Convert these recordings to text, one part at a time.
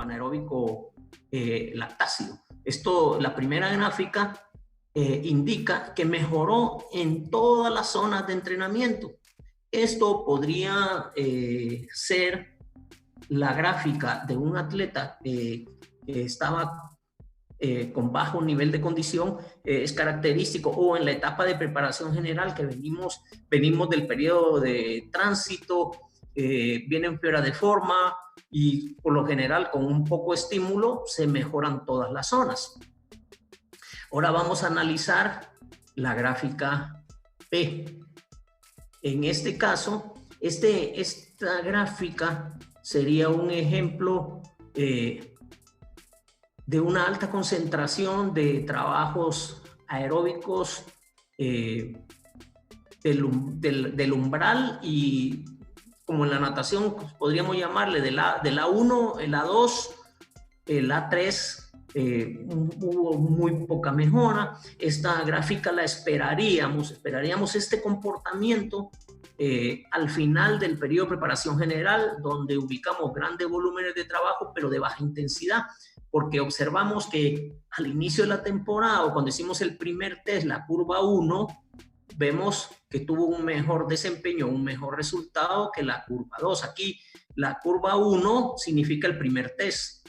anaeróbico lactácido. Esto, la primera gráfica indica que mejoró en todas las zonas de entrenamiento. Esto podría ser la gráfica de un atleta que estaba con bajo nivel de condición, es característico, o en la etapa de preparación general que venimos del periodo de tránsito, vienen fuera de forma y por lo general con un poco de estímulo se mejoran todas las zonas. Ahora vamos a analizar la gráfica P. En este caso, esta gráfica sería un ejemplo de una alta concentración de trabajos aeróbicos del umbral, y como en la natación podríamos llamarle del A1, el A2, el A3, hubo muy poca mejora. Esta gráfica la esperaríamos este comportamiento al final del periodo de preparación general, donde ubicamos grandes volúmenes de trabajo pero de baja intensidad, porque observamos que al inicio de la temporada, o cuando hicimos el primer test, la curva 1, vemos que tuvo un mejor desempeño, un mejor resultado que la curva 2. Aquí la curva 1 significa el primer test,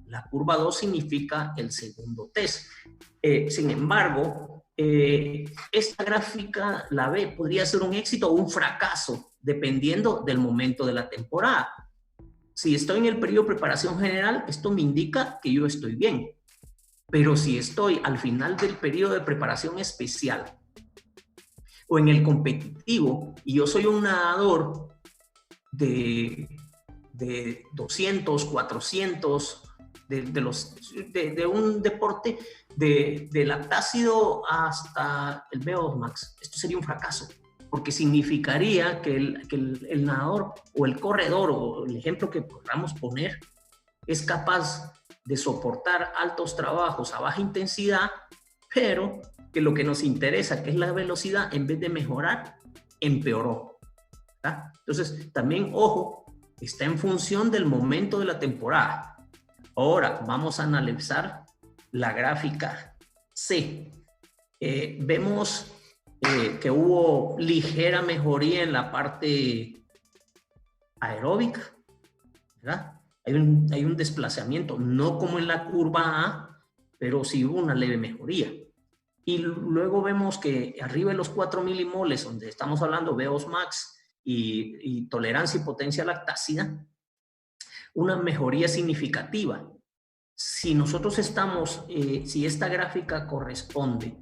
la curva 2 significa el segundo test. Sin embargo, esta gráfica, la B, podría ser un éxito o un fracaso, dependiendo del momento de la temporada. Si estoy en el periodo de preparación general, esto me indica que yo estoy bien. Pero si estoy al final del periodo de preparación especial o en el competitivo, y yo soy un nadador de 200, 400, de un deporte de lactácido hasta el VO2 max, esto sería un fracaso, porque significaría que el nadador o el corredor, o el ejemplo que podamos poner, es capaz de soportar altos trabajos a baja intensidad, pero que lo que nos interesa, que es la velocidad, en vez de mejorar, empeoró, ¿verdad? Entonces, también, ojo, está en función del momento de la temporada. Ahora vamos a analizar la gráfica C. Vemos que hubo ligera mejoría en la parte aeróbica, ¿verdad? Hay un desplazamiento, no como en la curva A, pero sí hubo una leve mejoría. Y luego vemos que arriba de los 4 milimoles, donde estamos hablando VO2 max y tolerancia y potencia lactácida, una mejoría significativa. Si nosotros estamos, si esta gráfica corresponde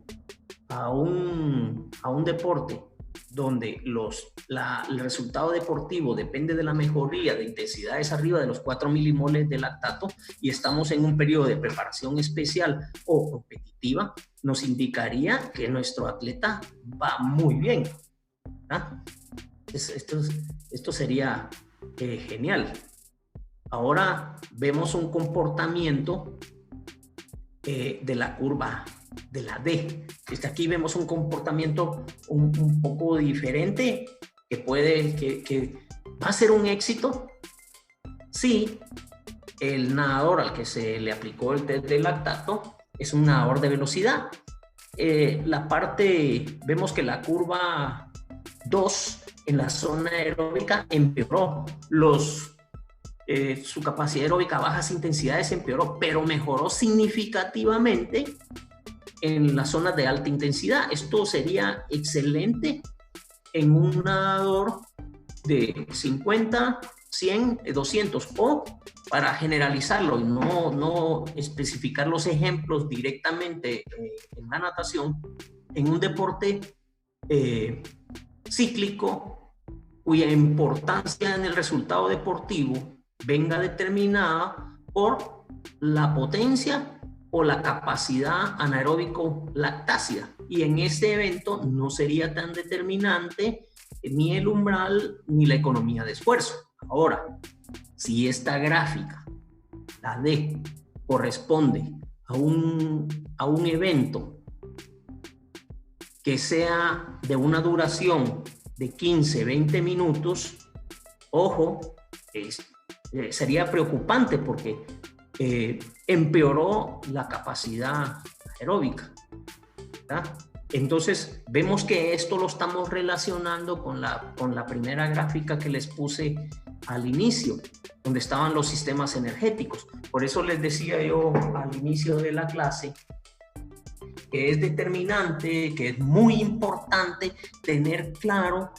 a un deporte donde el resultado deportivo depende de la mejoría de intensidades arriba de los 4 milimoles de lactato, y estamos en un periodo de preparación especial o competitiva, nos indicaría que nuestro atleta va muy bien, ¿verdad? Esto sería genial. Ahora vemos un comportamiento de la curva de la D. Aquí vemos un comportamiento un poco diferente, que va a ser un éxito si el nadador al que se le aplicó el test de lactato es un nadador de velocidad. Vemos que la curva 2 en la zona aeróbica empeoró. Su capacidad aeróbica a bajas intensidades empeoró, pero mejoró significativamente en las zonas de alta intensidad. Esto sería excelente en un nadador de 50, 100, 200, o para generalizarlo y no especificar los ejemplos directamente en la natación, en un deporte cíclico cuya importancia en el resultado deportivo venga determinada por la potencia o la capacidad anaeróbico lactácida, y en este evento no sería tan determinante ni el umbral ni la economía de esfuerzo. Ahora, si esta gráfica, la D, corresponde a un evento que sea de una duración de 15, 20 minutos, ojo, sería preocupante porque empeoró la capacidad aeróbica, ¿verdad? Entonces, vemos que esto lo estamos relacionando con la primera gráfica que les puse al inicio, donde estaban los sistemas energéticos. Por eso les decía yo al inicio de la clase que es determinante, que es muy importante tener claro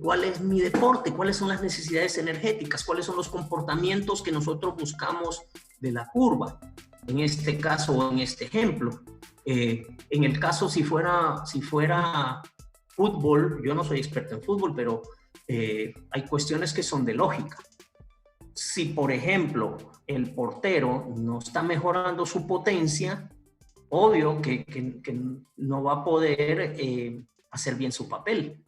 cuál es mi deporte, cuáles son las necesidades energéticas, cuáles son los comportamientos que nosotros buscamos de la curva, en este caso o en este ejemplo. En el caso si fuera fútbol, yo no soy experto en fútbol, pero hay cuestiones que son de lógica. Si, por ejemplo, el portero no está mejorando su potencia, obvio que no va a poder hacer bien su papel.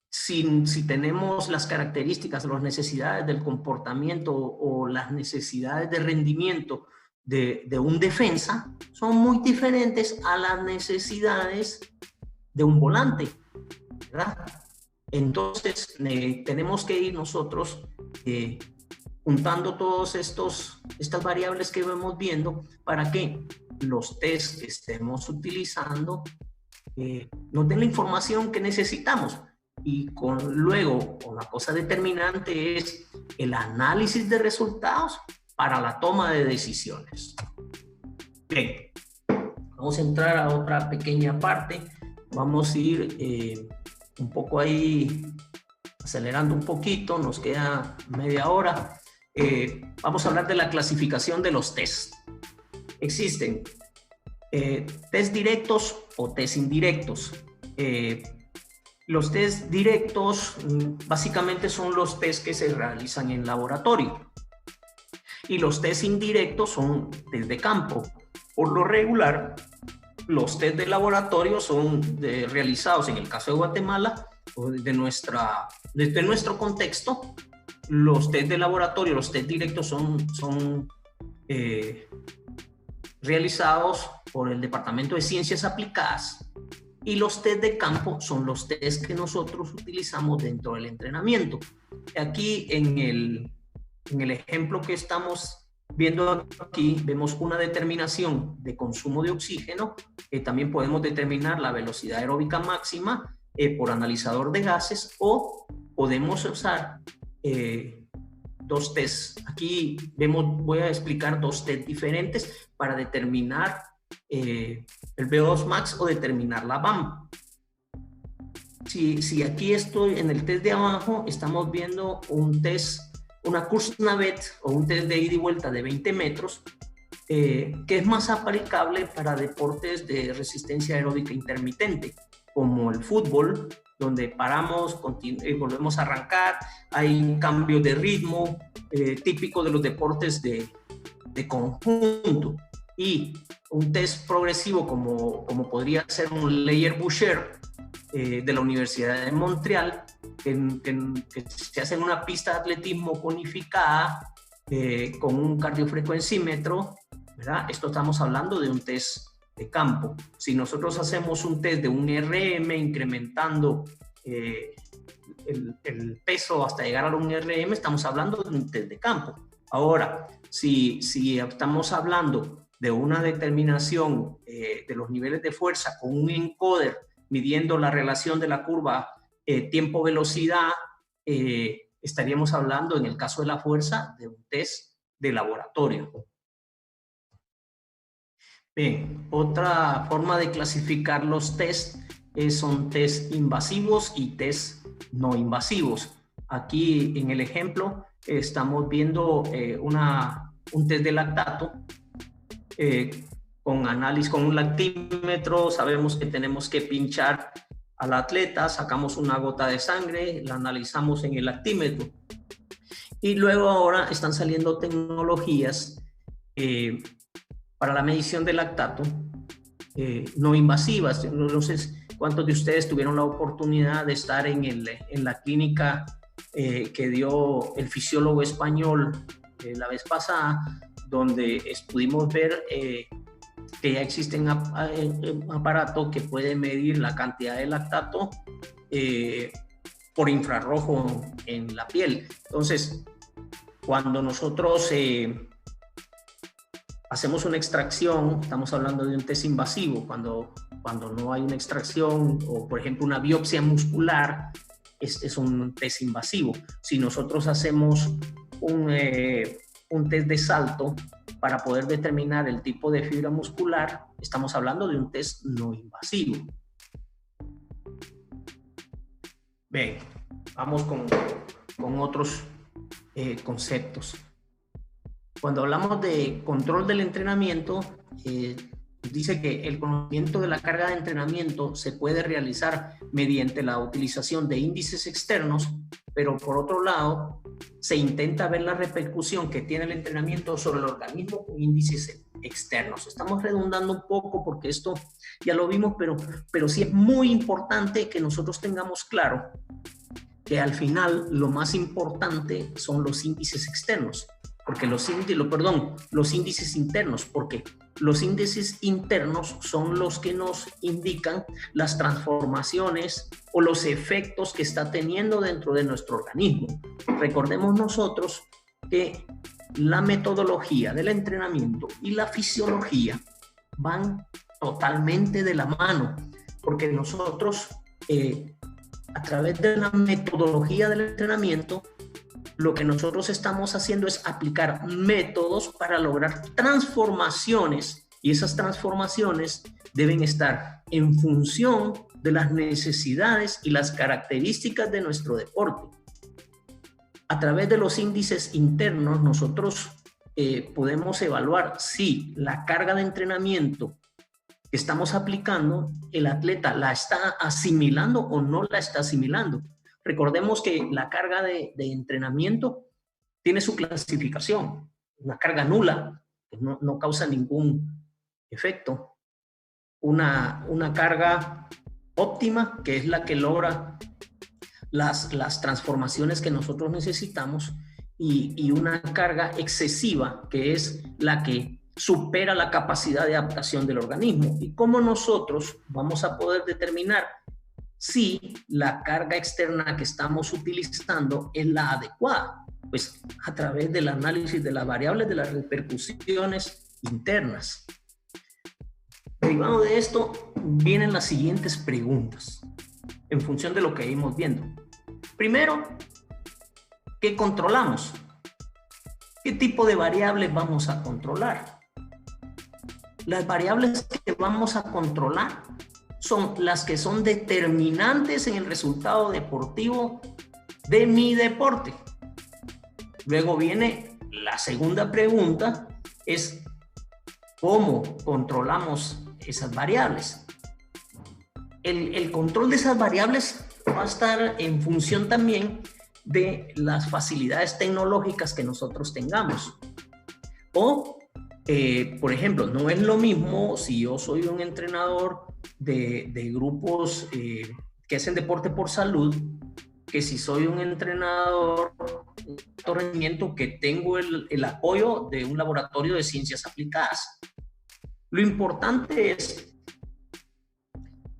Si tenemos las características, las necesidades del comportamiento o las necesidades de rendimiento de un defensa, son muy diferentes a las necesidades de un volante, ¿verdad? Entonces, tenemos que ir nosotros juntando todas estas variables que vamos viendo para que los test que estemos utilizando nos den la información que necesitamos. Y luego, una cosa determinante es el análisis de resultados para la toma de decisiones. Bien, vamos a entrar a otra pequeña parte. Vamos a ir un poco ahí acelerando un poquito, nos queda media hora. Vamos a hablar de la clasificación de los tests. Existen test directos o test indirectos. Los test directos básicamente son los test que se realizan en laboratorio y los test indirectos son test de campo. Por lo regular, los test de laboratorio son realizados en el caso de Guatemala o desde nuestro contexto. Los test de laboratorio, los test directos son realizados por el Departamento de Ciencias Aplicadas. Y los test de campo son los test que nosotros utilizamos dentro del entrenamiento. Aquí en el ejemplo que estamos viendo aquí, vemos una determinación de consumo de oxígeno. También podemos determinar la velocidad aeróbica máxima por analizador de gases, o podemos usar dos tests. Aquí voy a explicar dos tests diferentes para determinar el VO2 max o determinar la VAM. Si aquí estoy en el test de abajo, estamos viendo un test, una Kuznavec o un test de ida y vuelta de 20 metros, que es más aplicable para deportes de resistencia aeróbica intermitente, como el fútbol, donde paramos, volvemos a arrancar, hay un cambio de ritmo típico de los deportes de conjunto. Y un test progresivo como podría ser un Layer-Boucher de la Universidad de Montreal, que se hace en una pista de atletismo conificada con un cardiofrecuencímetro, ¿verdad? Esto estamos hablando de un test de campo. Si nosotros hacemos un test de un RM incrementando el peso hasta llegar a un RM, estamos hablando de un test de campo. Ahora, si estamos hablando de una determinación de los niveles de fuerza con un encoder midiendo la relación de la curva tiempo-velocidad, estaríamos hablando, en el caso de la fuerza, de un test de laboratorio. Bien, otra forma de clasificar los tests son test invasivos y test no invasivos. Aquí en el ejemplo estamos viendo un test de lactato con análisis, con un lactímetro. Sabemos que tenemos que pinchar al atleta, sacamos una gota de sangre, la analizamos en el lactímetro. Y luego ahora están saliendo tecnologías para la medición de lactato no invasivas. No sé cuántos de ustedes tuvieron la oportunidad de estar en la clínica que dio el fisiólogo español la vez pasada, donde pudimos ver que ya existen aparatos que pueden medir la cantidad de lactato por infrarrojo en la piel. Entonces, cuando nosotros hacemos una extracción, estamos hablando de un test invasivo. Cuando no hay una extracción o, por ejemplo, una biopsia muscular, es un test invasivo. Si nosotros hacemos un test de salto para poder determinar el tipo de fibra muscular, estamos hablando de un test no invasivo. Bien, vamos con otros conceptos. Cuando hablamos de control del entrenamiento, dice que el conocimiento de la carga de entrenamiento se puede realizar mediante la utilización de índices externos, pero por otro lado, se intenta ver la repercusión que tiene el entrenamiento sobre el organismo con índices externos. Estamos redundando un poco porque esto ya lo vimos, pero sí es muy importante que nosotros tengamos claro que al final lo más importante son los índices externos, porque los índices internos, porque los índices internos son los que nos indican las transformaciones o los efectos que está teniendo dentro de nuestro organismo. Recordemos nosotros que la metodología del entrenamiento y la fisiología van totalmente de la mano, porque nosotros a través de la metodología del entrenamiento, lo que nosotros estamos haciendo es aplicar métodos para lograr transformaciones, y esas transformaciones deben estar en función de las necesidades y las características de nuestro deporte. A través de los índices internos, nosotros podemos evaluar si la carga de entrenamiento que estamos aplicando, el atleta la está asimilando o no la está asimilando. Recordemos que la carga de entrenamiento tiene su clasificación. Una carga nula, que no causa ningún efecto. Una carga óptima, que es la que logra las transformaciones que nosotros necesitamos, y una carga excesiva, que es la que supera la capacidad de adaptación del organismo. ¿Y cómo nosotros vamos a poder determinar si la carga externa que estamos utilizando es la adecuada? Pues a través del análisis de las variables de las repercusiones internas. Derivado de esto, vienen las siguientes preguntas en función de lo que íbamos viendo. Primero, ¿qué controlamos? ¿Qué tipo de variables vamos a controlar? Las variables que vamos a controlar son las que son determinantes en el resultado deportivo de mi deporte. Luego viene la segunda pregunta, es ¿cómo controlamos esas variables? El control de esas variables va a estar en función también de las facilidades tecnológicas que nosotros tengamos. O, por ejemplo, no es lo mismo si yo soy un entrenador de grupos que hacen deporte por salud, que si soy un entrenador de alto rendimiento que tengo el apoyo de un laboratorio de ciencias aplicadas. Lo importante es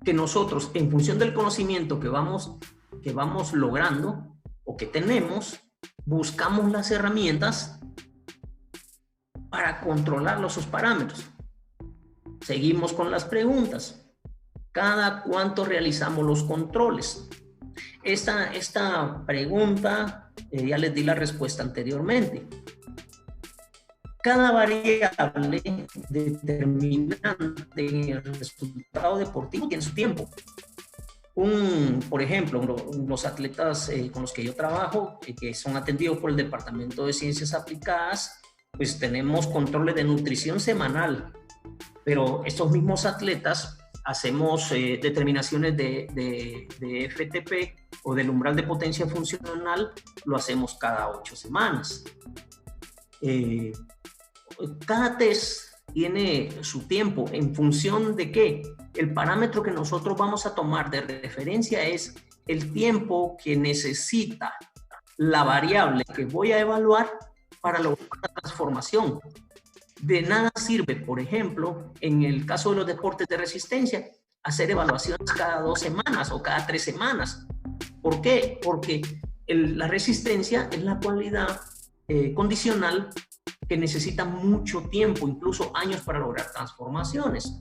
que nosotros, en función del conocimiento que vamos logrando o que tenemos, buscamos las herramientas para controlar esos parámetros. Seguimos con las preguntas. ¿Cada cuánto realizamos los controles? Esta pregunta ya les di la respuesta anteriormente. Cada variable determinante en el resultado deportivo tiene su tiempo. Por ejemplo, los atletas con los que yo trabajo, que son atendidos por el Departamento de Ciencias Aplicadas, pues tenemos controles de nutrición semanal, pero estos mismos atletas hacemos determinaciones de FTP o del umbral de potencia funcional, lo hacemos cada 8 semanas. Cada test tiene su tiempo. ¿En función de qué? El parámetro que nosotros vamos a tomar de referencia es el tiempo que necesita la variable que voy a evaluar para lograr la transformación. De nada sirve, por ejemplo, en el caso de los deportes de resistencia, hacer evaluaciones cada 2 semanas o cada 3 semanas, ¿Por qué? Porque la resistencia es la cualidad condicional que necesita mucho tiempo, incluso años para lograr transformaciones.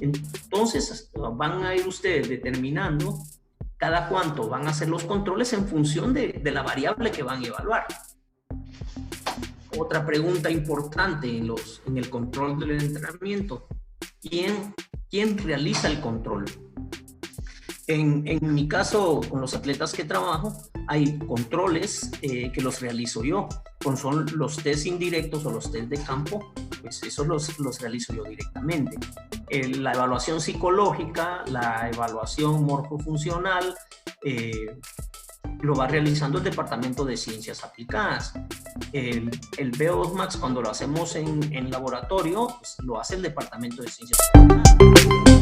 Entonces van a ir ustedes determinando cada cuánto van a hacer los controles en función de la variable que van a evaluar. Otra pregunta importante en el control del entrenamiento: ¿quién realiza el control? En mi caso, con los atletas que trabajo, hay controles que los realizo yo. Son los test indirectos o los test de campo, pues esos los realizo yo directamente. La evaluación psicológica, la evaluación morfofuncional, lo va realizando el Departamento de Ciencias Aplicadas. El VO2 Max, cuando lo hacemos en laboratorio, pues lo hace el Departamento de Ciencias Aplicadas.